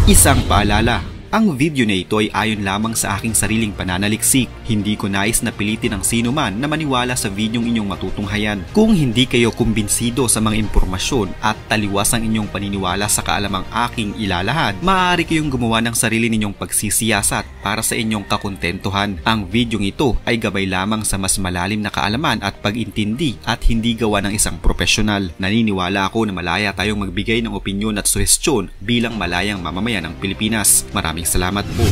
Isang paalala, ang video na ito ay ayon lamang sa aking sariling pananaliksik. Hindi ko nais na pilitin ang sino man na maniwala sa videong inyong matutunghayan. Kung hindi kayo kumbinsido sa mga impormasyon at taliwas ang inyong paniniwala sa kaalamang aking ilalahad, maaari kayong gumawa ng sarili ninyong pagsisiyasat para sa inyong kakontentuhan. Ang videong ito ay gabay lamang sa mas malalim na kaalaman at pag-intindi at hindi gawa ng isang profesional. Naniniwala ako na malaya tayong magbigay ng opinyon at suhestyon bilang malayang mamamayan ng Pilipinas. Maraming salamat po.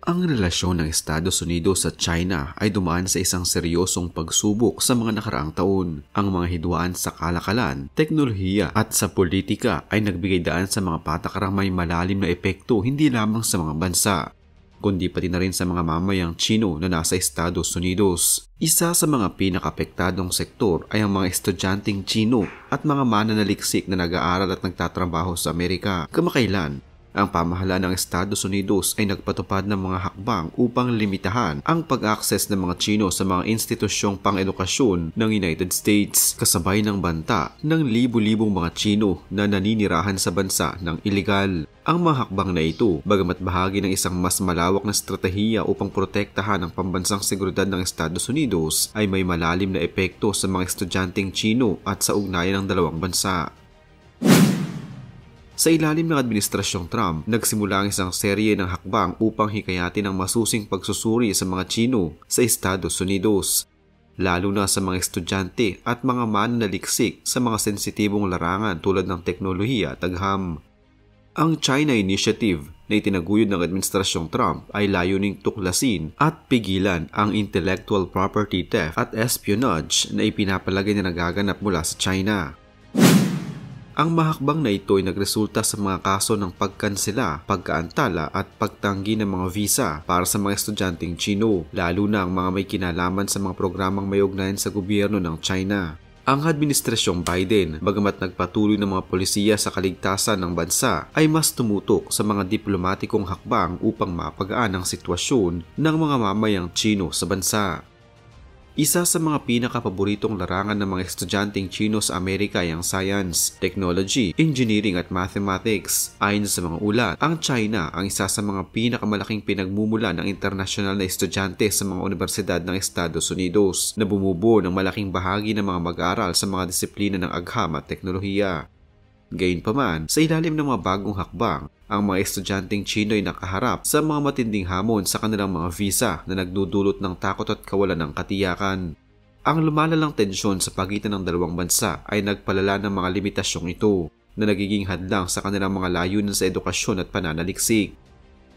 Ang relasyon ng Estados Unidos at China ay dumaan sa isang seryosong pagsubok sa mga nakaraang taon. Ang mga hidwaan sa kalakalan, teknolohiya at sa politika ay nagbigay daan sa mga patakarang may malalim na epekto hindi lamang sa mga bansa, kundi pati na rin sa mga mamayang Chino na nasa Estados Unidos. Isa sa mga pinakapektadong sektor ay ang mga estudyanteng Chino at mga mananaliksik na nag-aaral at nagtatrabaho sa Amerika. Kamakailan, ang pamahalaan ng Estados Unidos ay nagpatupad ng mga hakbang upang limitahan ang pag-access ng mga Chino sa mga institusyong pang-edukasyon ng United States, kasabay ng banta ng libu-libong mga Chino na naninirahan sa bansa ng iligal. Ang mga hakbang na ito, bagamat bahagi ng isang mas malawak na estratehiya upang protektahan ang pambansang seguridad ng Estados Unidos, ay may malalim na epekto sa mga estudyanteng Chino at sa ugnayan ng dalawang bansa. Sa ilalim ng Administrasyong Trump, nagsimula ang isang serye ng hakbang upang hikayatin ang masusing pagsusuri sa mga Chino sa Estados Unidos, lalo na sa mga estudyante at mga mananaliksik sa mga sensitibong larangan tulad ng teknolohiya at agham. Ang China Initiative na itinaguyod ng Administrasyong Trump ay layuning tuklasin at pigilan ang intellectual property theft at espionage na ipinapalagay na nagaganap mula sa China. Ang mahakbang na ito ay nagresulta sa mga kaso ng pagkansela, pagkaantala at pagtanggi ng mga visa para sa mga estudyanteng Chino, lalo na ang mga may kinalaman sa mga programang may ugnayan sa gobyerno ng China. Ang Administrasyong Biden, bagamat nagpatuloy ng mga polisiya sa kaligtasan ng bansa, ay mas tumutok sa mga diplomatikong hakbang upang mapagaan ang sitwasyon ng mga mamayang Chino sa bansa. Isa sa mga pinakapaboritong larangan ng mga estudyanteng Chino sa Amerika ay ang science, technology, engineering at mathematics. Ayon sa mga ulat, ang China ang isa sa mga pinakamalaking pinagmumula ng internasyonal na estudyante sa mga universidad ng Estados Unidos na bumubuo ng malaking bahagi ng mga mag-aaral sa mga disiplina ng agham at teknolohiya. Gayunpaman, sa ilalim ng mga bagong hakbang, ang mga estudyanteng Chino ay nakaharap sa mga matinding hamon sa kanilang mga visa na nagdudulot ng takot at kawalan ng katiyakan. Ang lumalalang tensyon sa pagitan ng dalawang bansa ay nagpalala ng mga limitasyong ito na nagiging hadlang sa kanilang mga layunin sa edukasyon at pananaliksik.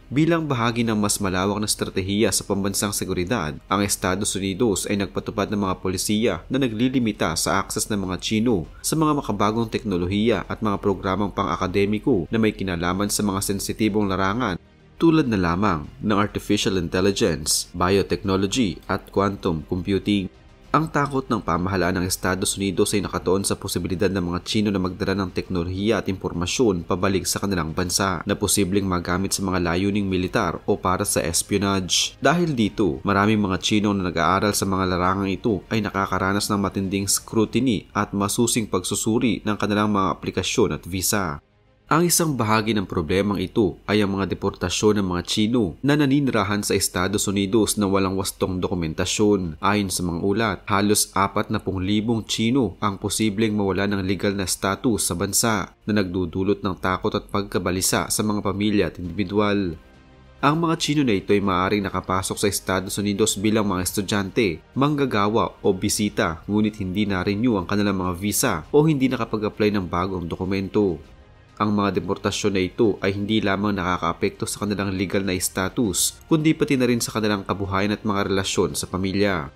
Bilang bahagi ng mas malawak na estratehiya sa pambansang seguridad, ang Estados Unidos ay nagpatupad ng mga polisiya na naglilimita sa akses ng mga Chino sa mga makabagong teknolohiya at mga programang pang-akademiko na may kinalaman sa mga sensitibong larangan tulad na lamang ng artificial intelligence, biotechnology at quantum computing. Ang takot ng pamahalaan ng Estados Unidos ay nakatuon sa posibilidad ng mga Chino na magdala ng teknolohiya at impormasyon pabalik sa kanilang bansa na posibleng magamit sa mga layuning militar o para sa espionage. Dahil dito, maraming mga Chino na nag-aaral sa mga larangang ito ay nakakaranas ng matinding scrutiny at masusing pagsusuri ng kanilang mga aplikasyon at visa. Ang isang bahagi ng problemang ito ay ang mga deportasyon ng mga Chino na naninirahan sa Estados Unidos na walang wastong dokumentasyon. Ayon sa mga ulat, halos 40,000 Chino ang posibleng mawala ng legal na status sa bansa na nagdudulot ng takot at pagkabalisa sa mga pamilya at individual. Ang mga Chino na ito ay maaaring nakapasok sa Estados Unidos bilang mga estudyante, manggagawa o bisita, ngunit hindi na-renew ang kanilang mga visa o hindi nakapag-apply ng bagong dokumento. Ang mga deportasyon na ito ay hindi lamang nakakaapekto sa kanilang legal na status, kundi pati na rin sa kanilang kabuhayan at mga relasyon sa pamilya.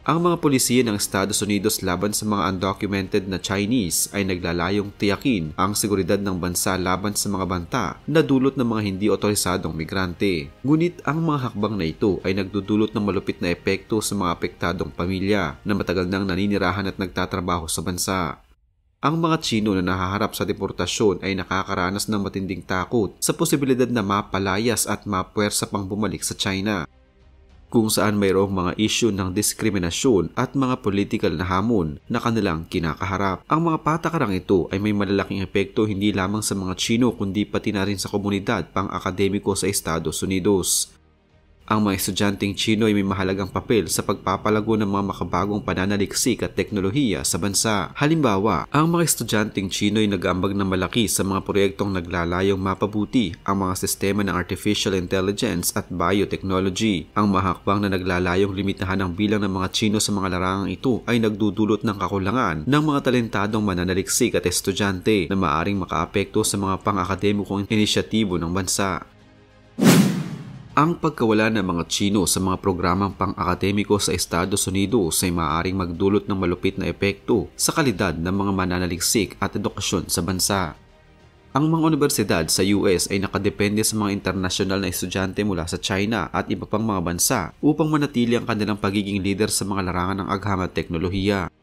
Ang mga polisiya ng Estados Unidos laban sa mga undocumented na Chinese ay naglalayong tiyakin ang seguridad ng bansa laban sa mga banta na dulot ng mga hindi otorisadong migrante. Ngunit ang mga hakbang na ito ay nagdudulot ng malupit na epekto sa mga apektadong pamilya na matagal nang naninirahan at nagtatrabaho sa bansa. Ang mga Chino na nahaharap sa deportasyon ay nakakaranas ng matinding takot sa posibilidad na mapalayas at mapuwersa pang bumalik sa China. kung saan mayroong mga issue ng diskriminasyon at mga political na hamon na kanilang kinakaharap. Ang mga patakarang ito ay may malalaking epekto hindi lamang sa mga Tsino kundi pati na rin sa komunidad pang-akademiko sa Estados Unidos. Ang mga estudyanteng Tsino ay may mahalagang papel sa pagpapalago ng mga makabagong pananaliksik at teknolohiya sa bansa. Halimbawa, ang mga estudyanteng Tsino ay nag-aambag ng malaki sa mga proyektong naglalayong mapabuti ang mga sistema ng artificial intelligence at biotechnology. Ang mga hakbang na naglalayong limitahan ang bilang ng mga Tsino sa mga larangang ito ay nagdudulot ng kakulangan ng mga talentadong mananaliksik at estudyante na maaaring makaapekto sa mga pang-akademikong inisyatibo ng bansa. Ang pagkawala ng mga Tsino sa mga programang pang-akademiko sa Estados Unidos ay maaaring magdulot ng malupit na epekto sa kalidad ng mga mananaliksik at edukasyon sa bansa. Ang mga universidad sa US ay nakadepende sa mga internasyonal na estudyante mula sa China at iba pang mga bansa upang manatili ang kanilang pagiging leader sa mga larangan ng agham at teknolohiya.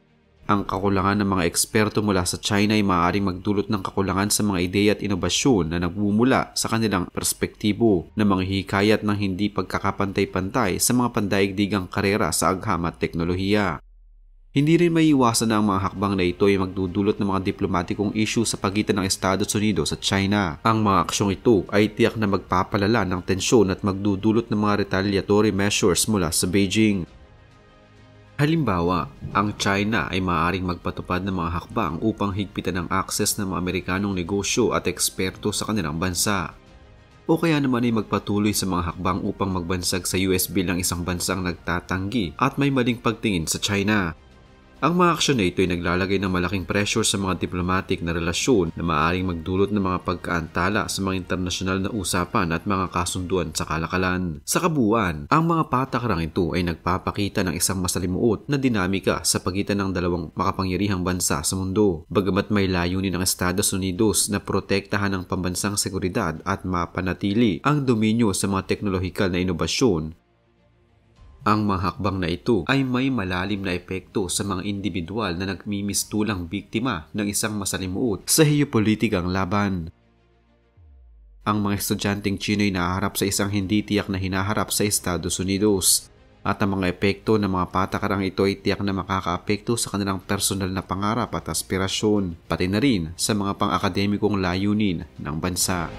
Ang kakulangan ng mga eksperto mula sa China ay maaaring magdulot ng kakulangan sa mga ideya at inobasyon na nagbumula sa kanilang perspektibo na manghihikayat ng hindi pagkakapantay-pantay sa mga pandaigdigang karera sa agham at teknolohiya. Hindi rin maiiwasan na ang mga hakbang na ito ay magdudulot ng mga diplomatikong issue sa pagitan ng Estados Unidos at China. Ang mga aksyong ito ay tiyak na magpapalala ng tensyon at magdudulot ng mga retaliatory measures mula sa Beijing. Halimbawa, ang China ay maaaring magpatupad ng mga hakbang upang higpitan ang akses ng mga Amerikanong negosyo at eksperto sa kanilang bansa. O kaya naman ay magpatuloy sa mga hakbang upang magbansag sa US bilang isang bansang nagtatanggi at may maling pagtingin sa China. Ang mga aksyon na ito ay naglalagay ng malaking pressure sa mga diplomatic na relasyon na maaaring magdulot ng mga pagkaantala sa mga internasyonal na usapan at mga kasunduan sa kalakalan. Sa kabuuan, ang mga patakarang ito ay nagpapakita ng isang masalimuot na dinamika sa pagitan ng dalawang makapangyarihang bansa sa mundo. Bagamat may layunin ng Estados Unidos na protektahan ang pambansang seguridad at mapanatili ang dominyo sa mga teknolohikal na inobasyon, ang mga hakbang na ito ay may malalim na epekto sa mga individual na nagmimistulang biktima ng isang masalimuot sa heopolitikang laban. Ang mga estudyanteng Tsino ay nahaharap sa isang hindi tiyak na hinaharap sa Estados Unidos at ang mga epekto ng mga patakarang ito ay tiyak na makakaapekto sa kanilang personal na pangarap at aspirasyon, pati na rin sa mga pang-akademikong layunin ng bansa.